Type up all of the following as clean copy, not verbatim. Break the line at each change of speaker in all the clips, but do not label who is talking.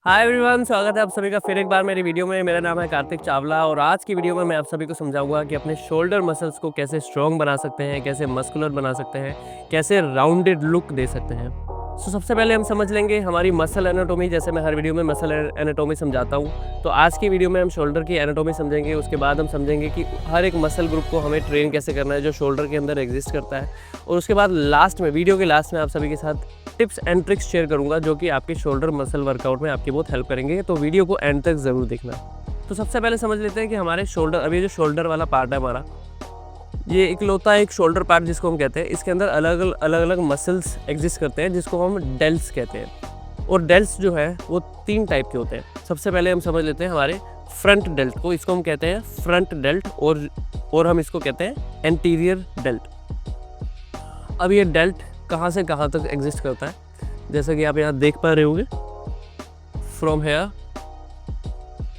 Hi everyone, स्वागत है आप सभी का फिर एक बार मेरी वीडियो में। मेरा नाम है कार्तिक चावला और आज की वीडियो में मैं आप सभी को समझाऊंगा कि अपने शोल्डर मसल्स को कैसे स्ट्रॉन्ग बना सकते हैं, कैसे मस्कुलर बना सकते हैं, कैसे राउंडेड लुक दे सकते हैं। सबसे पहले हम समझ लेंगे हमारी मसल एनाटोमी। जैसे मैं हर वीडियो में मसल एनाटोमी समझाता हूँ, तो आज की वीडियो में हम शोल्डर की एनाटोमी समझेंगे। उसके बाद हम समझेंगे कि हर एक मसल ग्रुप को हमें ट्रेन कैसे करना है जो शोल्डर के अंदर एग्जिस्ट करता है। और उसके बाद लास्ट में, वीडियो के लास्ट में, आप सभी के साथ टिप्स एंड ट्रिक्स शेयर करूंगा जो कि आपके शोल्डर मसल वर्कआउट में आपकी बहुत हेल्प करेंगे। तो वीडियो को एंड तक ज़रूर देखना। तो सबसे पहले समझ लेते हैं कि हमारे शोल्डर, अभी जो शोल्डर वाला पार्ट है हमारा, ये इकलौता एक शोल्डर पार्ट जिसको हम कहते हैं, इसके अंदर अलग अलग मसल्स एग्जिस्ट करते हैं जिसको हम डेल्ट्स कहते हैं। और डेल्ट्स जो है वो 3 टाइप के होते हैं। सबसे पहले हम समझ लेते हैं हमारे फ्रंट डेल्ट को। इसको हम कहते हैं फ्रंट डेल्ट और हम इसको कहते हैं एंटीरियर डेल्ट। अब ये डेल्ट कहाँ से कहाँ तक एग्जिस्ट करता है, जैसा कि आप यहाँ देख पा रहे होंगे। फ्रॉम हेयर,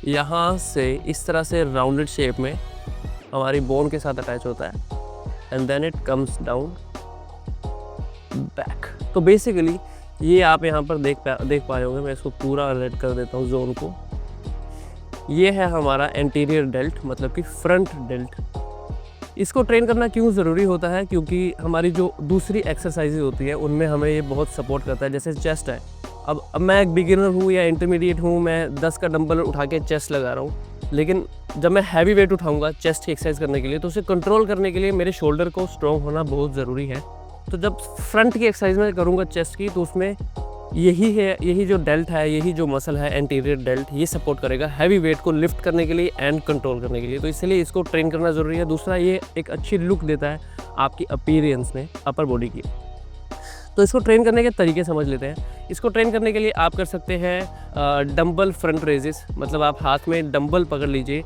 यहाँ से इस तरह से राउंडेड शेप में हमारी बोन के साथ अटैच होता है and then it comes down back. तो बेसिकली ये आप यहाँ पर देख पा रहे होंगे। मैं इसको पूरा रेड कर देता हूँ जोन को। ये है हमारा एंटीरियर डेल्ट, मतलब कि फ्रंट डेल्ट। इसको ट्रेन करना क्यों ज़रूरी होता है? क्योंकि हमारी जो दूसरी एक्सरसाइजेज होती है उनमें हमें ये बहुत सपोर्ट करता है। जैसे चेस्ट है, अब मैं एक बिगिनर हूँ या इंटरमीडिएट हूँ, मैं 10 का डंबल उठा के चेस्ट लगा रहा हूँ, लेकिन जब मैं हैवी वेट उठाऊंगा चेस्ट की एक्सरसाइज करने के लिए, तो उसे कंट्रोल करने के लिए मेरे शोल्डर को स्ट्रॉन्ग होना बहुत ज़रूरी है। तो जब फ्रंट की एक्सरसाइज में करूँगा चेस्ट की, तो उसमें यही जो डेल्ट है, यही जो मसल है एंटीरियर डेल्ट, ये सपोर्ट करेगा हैवी वेट को लिफ्ट करने के लिए एंड कंट्रोल करने के लिए। तो इसलिए इसको ट्रेन करना ज़रूरी है। दूसरा, ये एक अच्छी लुक देता है आपकी अपीयरेंस में, अपर बॉडी की। तो इसको ट्रेन करने के तरीके समझ लेते हैं। इसको ट्रेन करने के लिए आप कर सकते हैं डंबल फ्रंट रेजेस, मतलब आप हाथ में डंबल पकड़ लीजिए।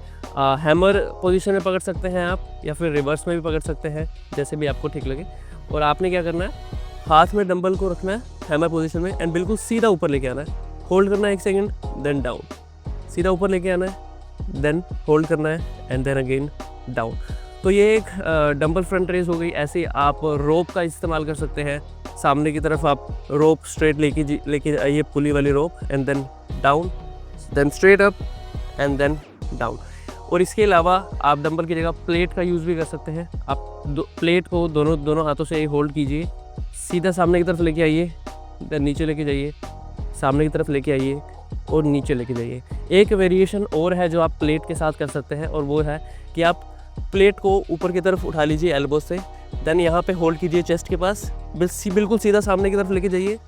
हैमर पोजीशन में पकड़ सकते हैं आप, या फिर रिवर्स में भी पकड़ सकते हैं, जैसे भी आपको ठीक लगे। और आपने क्या करना है, हाथ में डंबल को रखना है हैमर पोजीशन में एंड बिल्कुल सीधा ऊपर लेके आना है। होल्ड करना है 1 सेकेंड, देन डाउन। सीधा ऊपर लेके आना है, देन होल्ड करना है एंड देन अगेन डाउन। तो ये एक डंबल फ्रंट रेज हो गई। ऐसे ही आप रोप का इस्तेमाल कर सकते हैं। सामने की तरफ आप रोप स्ट्रेट लेके आइए, पुली वाली rope, and then down, then straight up and then down. और इसके अलावा आप डंबल की जगह प्लेट का यूज़ भी कर सकते हैं। आप प्लेट को दोनों हाथों से होल्ड कीजिए, सीधा सामने की तरफ लेके आइए, देन नीचे लेके जाइए, सामने की तरफ लेके आइए और नीचे लेके जाइए। एक वेरिएशन और है जो आप प्लेट के साथ कर सकते हैं, और वो है कि आप प्लेट को ऊपर की तरफ उठा लीजिए एल्बो से, देन यहाँ पे होल्ड कीजिए चेस्ट के पास, बिल्कुल सीधा सामने की तरफ लेके जाइए,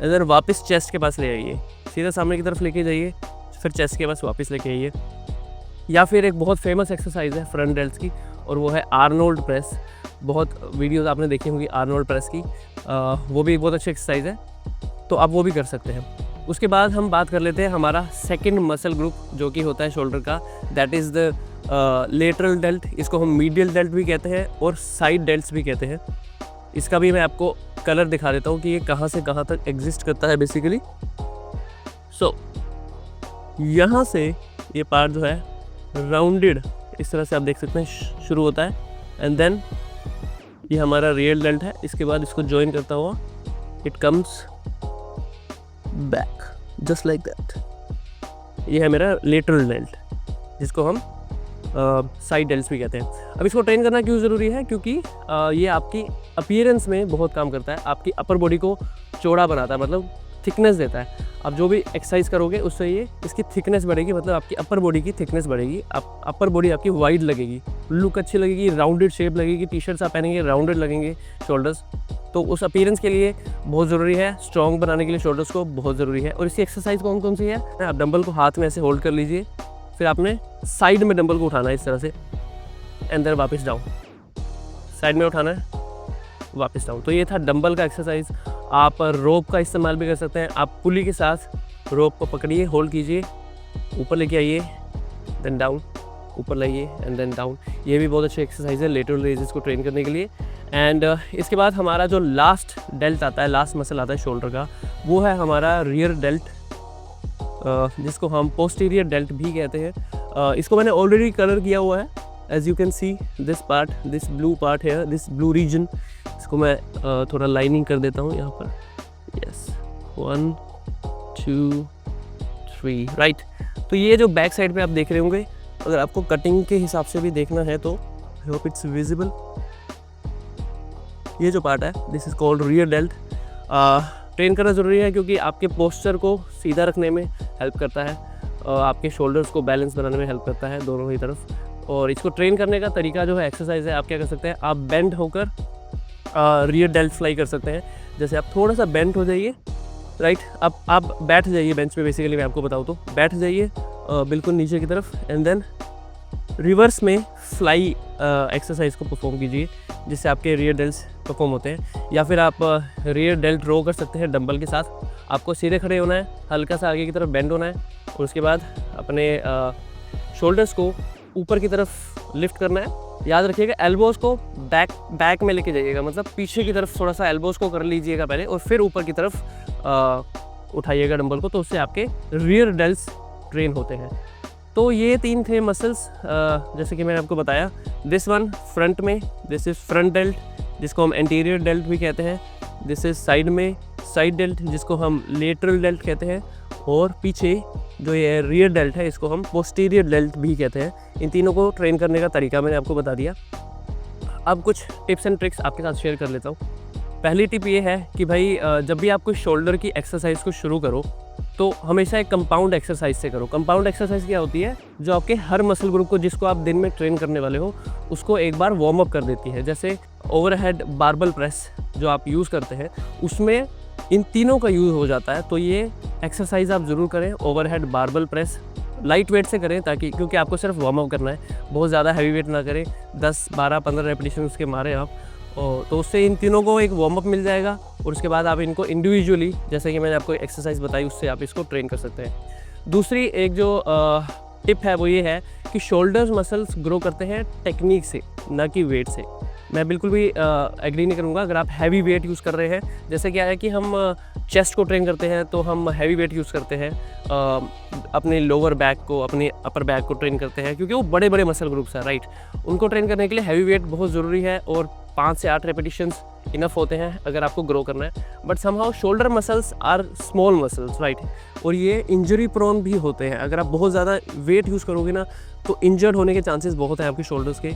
इधर वापस चेस्ट के पास ले आइए, सीधा सामने की तरफ लेके जाइए, फिर चेस्ट के पास वापस लेके आइए। या फिर एक बहुत फेमस एक्सरसाइज है फ्रंट डेल्ट्स की, और वो है आर्नोल्ड प्रेस। बहुत वीडियोस आपने देखी होंगी आर्नोल्ड प्रेस की, वो भी बहुत अच्छी एक्सरसाइज है, तो आप वो भी कर सकते हैं। उसके बाद हम बात कर लेते हैं हमारा सेकंड मसल ग्रुप जो कि होता है शोल्डर का, that is the lateral dealt. इसको हम मीडियल डेल्ट भी कहते हैं और साइड डेल्ट्स भी कहते हैं। इसका भी मैं आपको कलर दिखा देता हूँ कि ये कहाँ से कहाँ तक एग्जिस्ट करता है बेसिकली। यहाँ से ये पार्ट जो है राउंडेड इस तरह से आप देख सकते हैं शुरू होता है, एंड देन ये हमारा रियल डेल्ट है। इसके बाद इसको ज्वाइन करता हुआ it comes back just like that. ये है मेरा लेटरल डेल्ट, जिसको हम साइड डेल्ट्स भी कहते हैं। अब इसको ट्रेन करना क्यों ज़रूरी है? क्योंकि ये आपकी अपीयरेंस में बहुत काम करता है, आपकी अपर बॉडी को चौड़ा बनाता है, मतलब थिकनेस देता है। आप जो भी एक्सरसाइज करोगे उससे ये इसकी थिकनेस बढ़ेगी, मतलब आपकी अपर बॉडी की थिकनेस बढ़ेगी, अपर बॉडी आपकी वाइड लगेगी, लुक अच्छी लगेगी, राउंडेड शेप लगेगी। टी शर्ट्स आप पहनेंगे राउंडेड लगेंगे शोल्डर्स, तो उस अपीयरेंस के लिए बहुत ज़रूरी है। स्ट्रॉन्ग बनाने के लिए शोल्डर्स को बहुत ज़रूरी है। और इसकी एक्सरसाइज कौन कौन सी है? आप डंबल को हाथ में ऐसे होल्ड कर लीजिए, फिर आपने साइड में डंबल को उठाना है इस तरह से, एंड देन वापस डाउन, साइड में उठाना है, वापस डाउन। तो ये था डंबल का एक्सरसाइज। आप रोप का इस्तेमाल भी कर सकते हैं। आप पुली के साथ रोप को पकड़िए, होल्ड कीजिए, ऊपर लेके आइए, देन डाउन, ऊपर लाइए एंड देन डाउन। ये भी बहुत अच्छी एक्सरसाइज है लेटरल रेजेस को ट्रेन करने के लिए। एंड इसके बाद हमारा जो लास्ट डेल्ट आता है, लास्ट मसल आता है शोल्डर का, वो है हमारा रियर डेल्ट, जिसको हम पोस्टीरियर डेल्ट भी कहते हैं। इसको मैंने ऑलरेडी कलर किया हुआ है, as you can see this part, this blue part है, दिस ब्लू रीजन। इसको मैं थोड़ा लाइनिंग कर देता हूँ यहाँ पर। Yes, 1 2 3, right. तो ये जो बैक साइड पे आप देख रहे होंगे, अगर आपको कटिंग के हिसाब से भी देखना है तो आई होप इट्स विजिबल, ये जो पार्ट है this is called rear dealt. Train करना ज़रूरी है क्योंकि आपके पोस्चर को सीधा रखने में हेल्प करता है, आपके शोल्डर्स को बैलेंस बनाने में हेल्प करता है दोनों ही तरफ। और इसको ट्रेन करने का तरीका जो है, एक्सरसाइज है, आप क्या कर सकते हैं, आप बेंड होकर रियर डेल्ट फ्लाई कर सकते हैं। जैसे आप थोड़ा सा बेंड हो जाइए, राइट, आप बैठ जाइए बेंच पे, बेसिकली मैं आपको बताऊँ तो बैठ जाइए बिल्कुल नीचे की तरफ, एंड देन रिवर्स में फ्लाई एक्सरसाइज को परफॉर्म कीजिए, जिससे आपके रियर डेल्ट्स परफॉर्म होते हैं। या फिर आप रियर डेल्ट रो कर सकते हैं डंबल के साथ। आपको सीधे खड़े होना है, हल्का सा आगे की तरफ बेंड होना है, और उसके बाद अपने शोल्डर्स को ऊपर की तरफ लिफ्ट करना है। याद रखिएगा एल्बोज़ को बैक में लेके जाइएगा, मतलब पीछे की तरफ थोड़ा सा एल्बोज़ को कर लीजिएगा पहले, और फिर ऊपर की तरफ उठाइएगा डंबल को, तो उससे आपके रियर डेल्ट्स ट्रेन होते हैं। तो ये 3 थे मसल्स, जैसे कि मैंने आपको बताया। दिस वन फ्रंट में, दिस इज़ फ्रंट डेल्ट जिसको हम एंटीरियर डेल्ट भी कहते हैं। दिस इज़ साइड में, साइड डेल्ट जिसको हम लेटरल डेल्ट कहते हैं। और पीछे जो ये रियर डेल्ट है, इसको हम पोस्टीरियर डेल्ट भी कहते हैं। इन तीनों को ट्रेन करने का तरीका मैंने आपको बता दिया। अब कुछ टिप्स एंड ट्रिक्स आपके साथ शेयर कर लेता हूँ। पहली टिप ये है कि भाई जब भी आप कोई शोल्डर की एक्सरसाइज को शुरू करो तो हमेशा एक कंपाउंड एक्सरसाइज से करो। कंपाउंड एक्सरसाइज क्या होती है, जो आपके हर मसल ग्रुप को, जिसको आप दिन में ट्रेन करने वाले हो, उसको एक बार वार्म अप कर देती है। जैसे ओवरहेड बारबल प्रेस जो आप यूज़ करते हैं, उसमें इन तीनों का यूज़ हो जाता है। तो ये एक्सरसाइज आप ज़रूर करें, overhead barbell press light weight से करें, ताकि क्योंकि आपको सिर्फ वार्म अप करना है, बहुत ज़्यादा हैवी वेट ना करें। 10, 12, 15 रेपिटेशन उसके मारे आप, तो उससे इन तीनों को एक वार्म अप मिल जाएगा। और उसके बाद आप इनको इंडिविजुअली, जैसे कि मैंने आपको एक्सरसाइज बताई, उससे आप इसको ट्रेन कर सकते हैं। दूसरी एक जो टिप है वो ये है कि शोल्डर्स मसल्स ग्रो करते हैं टेक्निक से, ना कि वेट से। मैं बिल्कुल भी एग्री नहीं करूँगा अगर आप हैवी वेट यूज़ कर रहे हैं। जैसे क्या है कि हम चेस्ट को ट्रेन करते हैं तो हम हैवी वेट यूज़ करते हैं, अपने लोअर बैक को, अपने अपर बैक को ट्रेन करते हैं, क्योंकि वो बड़े बड़े मसल ग्रुप्स हैं, राइट। उनको ट्रेन करने के लिए हैवी वेट बहुत ज़रूरी है, और 5 से 8 रेपिटेशंस इनफ होते हैं अगर आपको ग्रो करना है। But somehow shoulder muscles are small muscles, right, और ये इंजरी प्रोन भी होते हैं। अगर आप बहुत ज़्यादा वेट यूज़ करोगे ना, तो इंजर्ड होने के चांसेस बहुत हैं आपके शोल्डर्स के,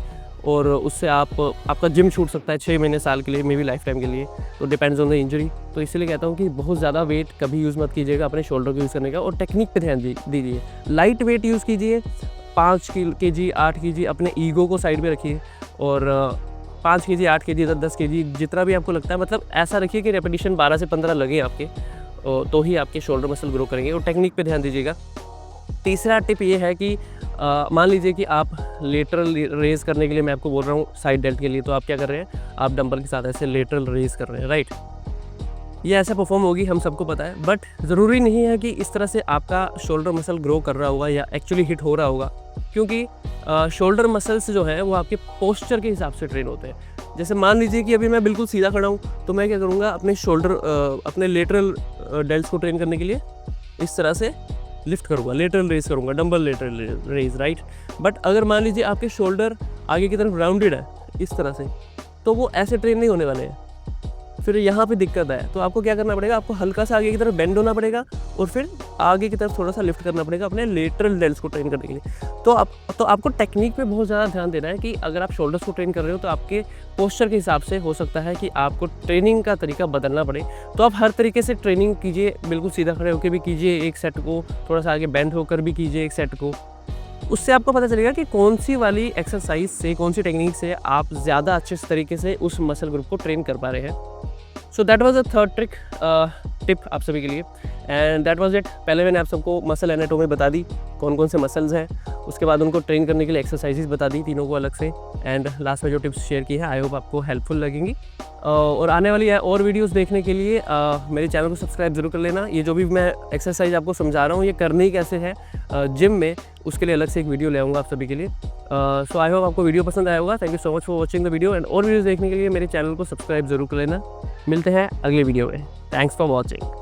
और उससे आपका जिम छूट सकता है 6 महीने, साल के लिए, मे बी लाइफ टाइम के लिए। तो डिपेंड्स ऑन द इंजरी। तो इसलिए कहता हूँ कि बहुत ज़्यादा वेट कभी यूज़ मत कीजिएगा अपने शोल्डर को यूज़ करने का, और टेक्निक पे ध्यान दीजिए। लाइट वेट यूज़ कीजिए, 5 kg 8 kg, अपने ईगो को साइड में रखिए, और 5 kg 8 kg 10 kg जितना भी आपको लगता है, मतलब ऐसा रखिए कि रेपिटेशन 12 से 15 लगे आपके, तो ही आपके शोल्डर मसल ग्रो करेंगे। और टेक्निक पे ध्यान दीजिएगा। तीसरा टिप ये है कि मान लीजिए कि आप लेटरल रेज करने के लिए, मैं आपको बोल रहा हूँ साइड डेल्ट के लिए, तो आप क्या कर रहे हैं, आप डंबल के साथ ऐसे लेटरल रेज कर रहे हैं, राइट। ये ऐसे परफॉर्म होगी, हम सबको पता है, बट ज़रूरी नहीं है कि इस तरह से आपका शोल्डर मसल ग्रो कर रहा होगा या एक्चुअली हिट हो रहा होगा, क्योंकि शोल्डर मसल्स जो हैं वो आपके पोस्चर के हिसाब से ट्रेन होते हैं। जैसे मान लीजिए कि अभी मैं बिल्कुल सीधा खड़ा हूँ, तो मैं क्या करूँगा, अपने शोल्डर अपने लेटरल डेल्ट्स को ट्रेन करने के लिए इस तरह से लिफ्ट करूँगा, लेटरल रेज करूँगा, dumbbell lateral raise, right. But अगर मान लीजिए आपके शोल्डर आगे की तरफ राउंडेड है इस तरह से, तो वो ऐसे ट्रेन नहीं होने वाले हैं। फिर यहाँ पे दिक्कत है, तो आपको क्या करना पड़ेगा, आपको हल्का सा आगे की तरफ बेंड होना पड़ेगा, और फिर आगे की तरफ थोड़ा सा लिफ्ट करना पड़ेगा अपने लेटरल डेल्ट्स को ट्रेन करने के लिए। तो आपको टेक्निक पे बहुत ज़्यादा ध्यान देना है कि अगर आप शोल्डर्स को ट्रेन कर रहे हो, तो आपके पोस्चर के हिसाब से हो सकता है कि आपको ट्रेनिंग का तरीका बदलना पड़े। तो आप हर तरीके से ट्रेनिंग कीजिए, बिल्कुल सीधा खड़े होकर भी कीजिए एक सेट को, थोड़ा सा आगे बेंड होकर भी कीजिए एक सेट को। उससे आपको पता चलेगा कि कौन सी वाली एक्सरसाइज से, कौन सी टेक्निक से आप ज़्यादा अच्छे तरीके से उस मसल ग्रुप को ट्रेन कर पा रहे हैं। So that was the third tip आप सभी के लिए, एंड दैट वाज इट। पहले मैंने आप सबको मसल एनाटोमी बता दी, कौन कौन से मसल्स हैं, उसके बाद उनको ट्रेन करने के लिए एक्सरसाइजेज बता दी तीनों को अलग से, एंड लास्ट में जो टिप्स शेयर की है आई होप आपको हेल्पफुल लगेंगी। और आने वाली और वीडियोस देखने के लिए मेरे चैनल को सब्सक्राइब ज़रूर कर लेना। ये जो भी मैं एक्सरसाइज आपको समझा रहा हूँ, ये करनी कैसे है जिम में, उसके लिए अलग से एक वीडियो ले आऊँगा आप सभी के लिए। सो आई होप आपको वीडियो पसंद आया होगा। Thank you so much for watching the video, and और वीडियोज़ देखने के लिए मेरे चैनल को सब्सक्राइब ज़रूर कर लेना। मिलते हैं अगले वीडियो में। Thanks for watching.